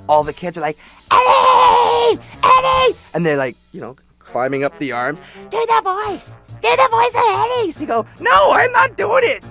all the kids are like, Eddy! Eddy! And they're like, you know, climbing up the arms. Do the voice of Eddy. So you go, no, I'm not doing it.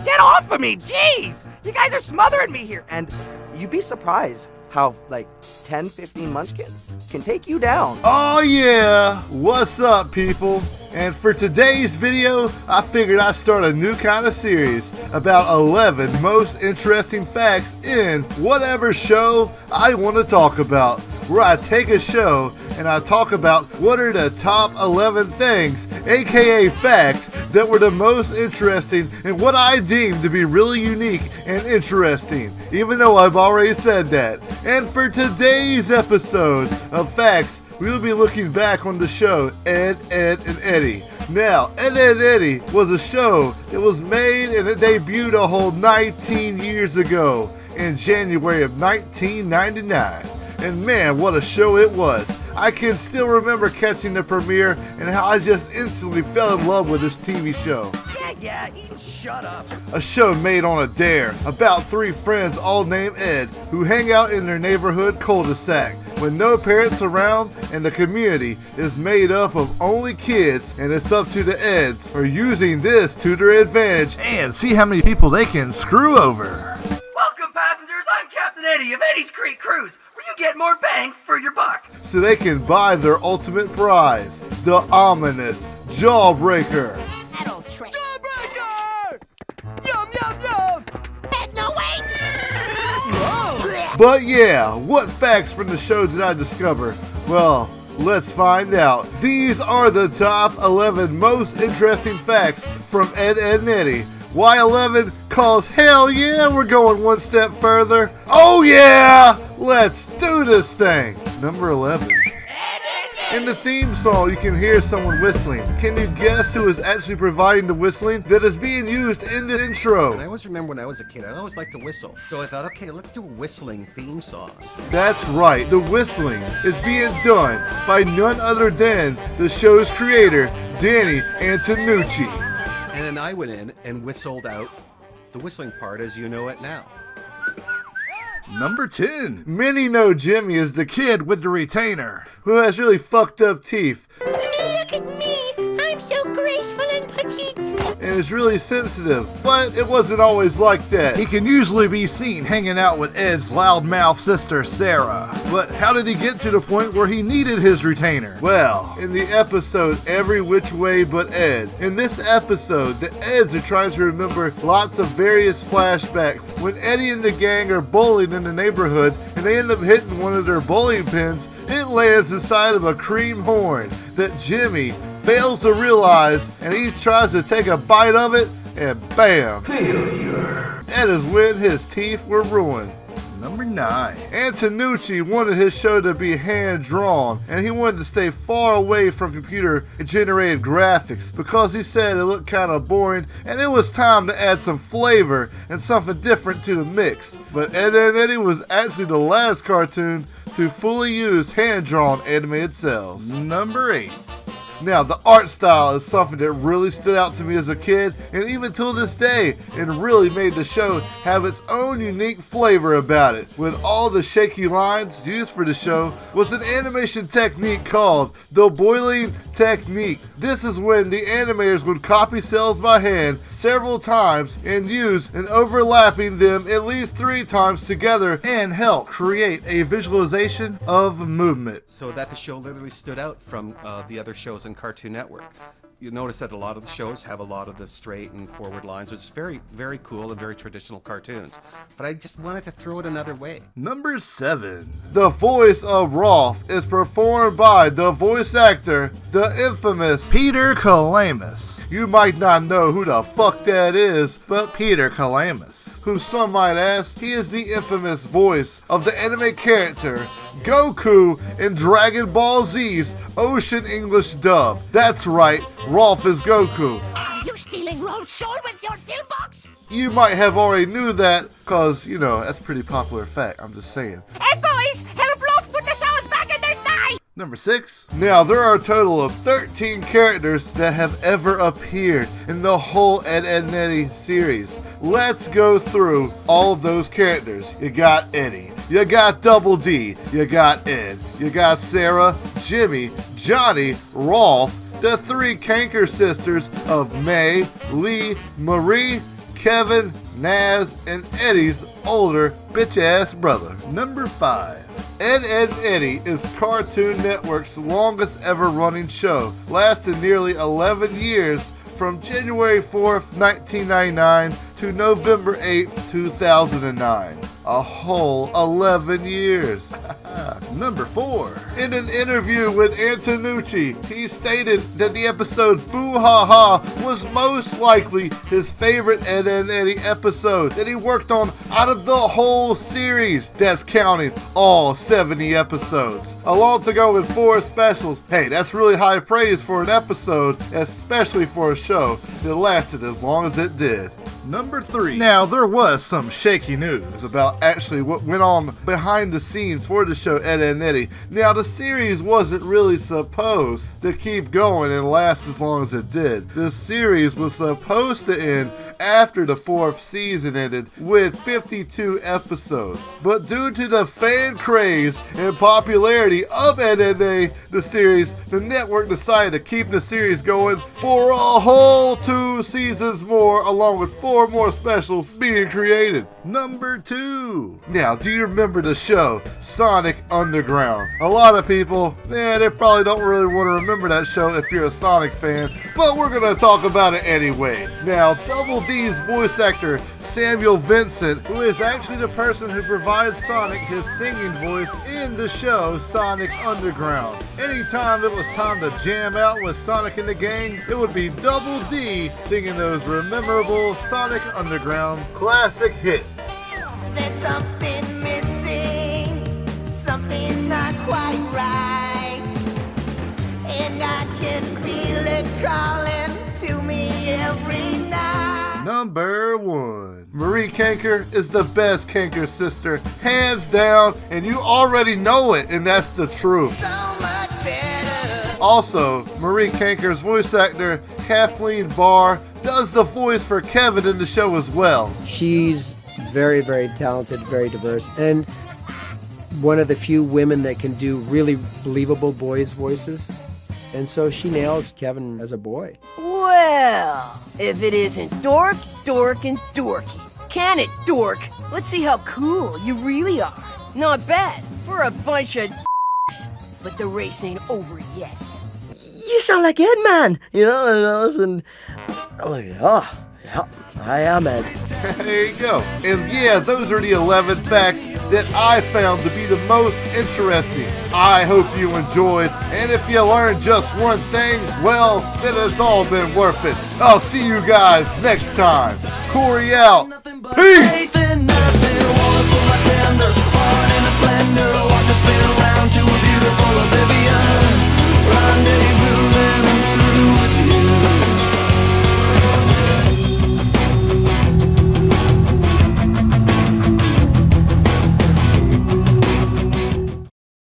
Get off of me, jeez. You guys are smothering me here. And you'd be surprised how like 10, 15 munchkins can take you down. Oh yeah, what's up people? And for today's video, I figured I'd start a new kind of series about 11 most interesting facts in whatever show I want to talk about, where I take a show and I talk about what are the top 11 things, aka facts, that were the most interesting and what I deem to be really unique and interesting, even though I've already said that. And for today's episode of Facts, we will be looking back on the show Ed, Edd, and Eddy. Now, Ed, Edd, and Eddy was a show that was made and it debuted a whole 19 years ago in January of 1999. And man, what a show it was. I can still remember catching the premiere and how I just instantly fell in love with this TV show. Yeah, Eden, shut up. A show made on a dare about 3 friends all named Ed who hang out in their neighborhood cul-de-sac with no parents around, and the community is made up of only kids, and it's up to the Eds for using this to their advantage and see how many people they can screw over. Welcome passengers, I'm Captain Eddy of Eddy's Creek Cruise, where you get more bang for your buck. So they can buy their ultimate prize, the ominous Jawbreaker. Jawbreaker! Yum, yum, yum! Heck, no, wait! But yeah, what facts from the show did I discover? Well, let's find out. These are the top 11 most interesting facts from Ed, Edd, and Eddy. Why 11? Cause hell yeah, we're going one step further. Oh yeah, let's do this thing. Number 11. In the theme song, you can hear someone whistling. Can you guess who is actually providing the whistling that is being used in the intro? I always remember when I was a kid, I always liked to whistle. So I thought, okay, let's do a whistling theme song. That's right, the whistling is being done by none other than the show's creator, Danny Antonucci. And then I went in and whistled out the whistling part as you know it now. Number 10. Many know Jimmy is the kid with the retainer, who has really fucked up teeth. Look at me! I'm so graceful and petite! And is really sensitive, but it wasn't always like that. He can usually be seen hanging out with Ed's loudmouth sister, Sarah. But how did he get to the point where he needed his retainer? Well, in the episode Every Which Way But Ed, in this episode, the Eds are trying to remember lots of various flashbacks when Eddy and the gang are bowling in the neighborhood and they end up hitting one of their bowling pins. It lands inside of a cream horn that Jimmy fails to realize, and he tries to take a bite of it, and bam! Failure. That is when his teeth were ruined. Number 9. Antonucci wanted his show to be hand-drawn, and he wanted to stay far away from computer-generated graphics because he said it looked kind of boring, and it was time to add some flavor and something different to the mix. But Ed, Edd, and Eddy was actually the last cartoon to fully use hand-drawn animated cells. Number 8. Now, the art style is something that really stood out to me as a kid, and even till this day, it really made the show have its own unique flavor about it. With all the shaky lines used for the show was an animation technique called the boiling technique. This is when the animators would copy cells by hand several times and use an overlapping them at least 3 times together and help create a visualization of movement. So that the show literally stood out from the other shows on Cartoon Network. You notice that a lot of the shows have a lot of the straight and forward lines, which is very, very cool and very traditional cartoons. But I just wanted to throw it another way. Number 7. The voice of Rolf is performed by the voice actor, the infamous Peter Kalamis. You might not know who the fuck that is, but Peter Kalamis, who some might ask, he is the infamous voice of the anime character Goku in Dragon Ball Z's Ocean English dub. That's right, Rolf is Goku. Are you stealing Rolf's soul with your fuse box? You might have already knew that, cause, you know, that's a pretty popular fact, I'm just saying. Hey boys, help Rolf put the souls back in their sty! Number 6. Now, there are a total of 13 characters that have ever appeared in the whole Ed, Edd, and Eddy series. Let's go through all of those characters. You got Eddy. You got Double D, you got Ed, you got Sarah, Jimmy, Johnny, Rolf, the three Kanker sisters of May, Lee, Marie, Kevin, Naz, and Eddie's older bitch-ass brother. Number 5. Ed, Edd n Eddy is Cartoon Network's longest ever running show, lasting nearly 11 years from January 4th, 1999 to November 8th, 2009. A whole 11 years. Number 4. In an interview with Antonucci, he stated that the episode Boo Ha Ha was most likely his favorite Ed, Edd n Eddy episode that he worked on out of the whole series. That's counting all 70 episodes. Along to go with 4 specials. Hey, that's really high praise for an episode, especially for a show that lasted as long as it did. Number 3. Now, there was some shaky news about actually what went on behind the scenes for the show Ed, Edd n Eddy. Now, the series wasn't really supposed to keep going and last as long as it did. The series was supposed to end after the 4th season ended with 52 episodes. But due to the fan craze and popularity of Ed, Edd n Eddy, the series, the network decided to keep the series going for a whole 2 seasons more, along with 4 more specials being created. Number 2. Now, do you remember the show Sonic Underground? A lot of people, they probably don't really want to remember that show if you're a Sonic fan, but we're going to talk about it anyway. Now, Double D's voice actor, Samuel Vincent, who is actually the person who provides Sonic his singing voice in the show Sonic Underground. Anytime it was time to jam out with Sonic and the gang, it would be Double D singing those memorable Sonic Underground classic hits. There's something missing, something's not quite right, and I can feel it calling to me every night. Number 1. Marie Kanker is the best Kanker sister, hands down, and you already know it, and that's the truth. So much better. Also, Marie Kanker's voice actor, Kathleen Barr, does the voice for Kevin in the show as well. She's very, very talented, very diverse, and one of the few women that can do really believable boys' voices. And so she nails Kevin as a boy. Well, if it isn't dork, dork, and dorky. Can it, dork? Let's see how cool you really are. Not bad for a bunch of but the race ain't over yet. You sound like Ed, man. You know, listen. Oh, yeah, I am Ed. There you go. And yeah, those are the 11 facts that I found to be the most interesting. I hope you enjoyed, and if you learned just one thing, well, then it's all been worth it. I'll see you guys next time. Cory out. Peace!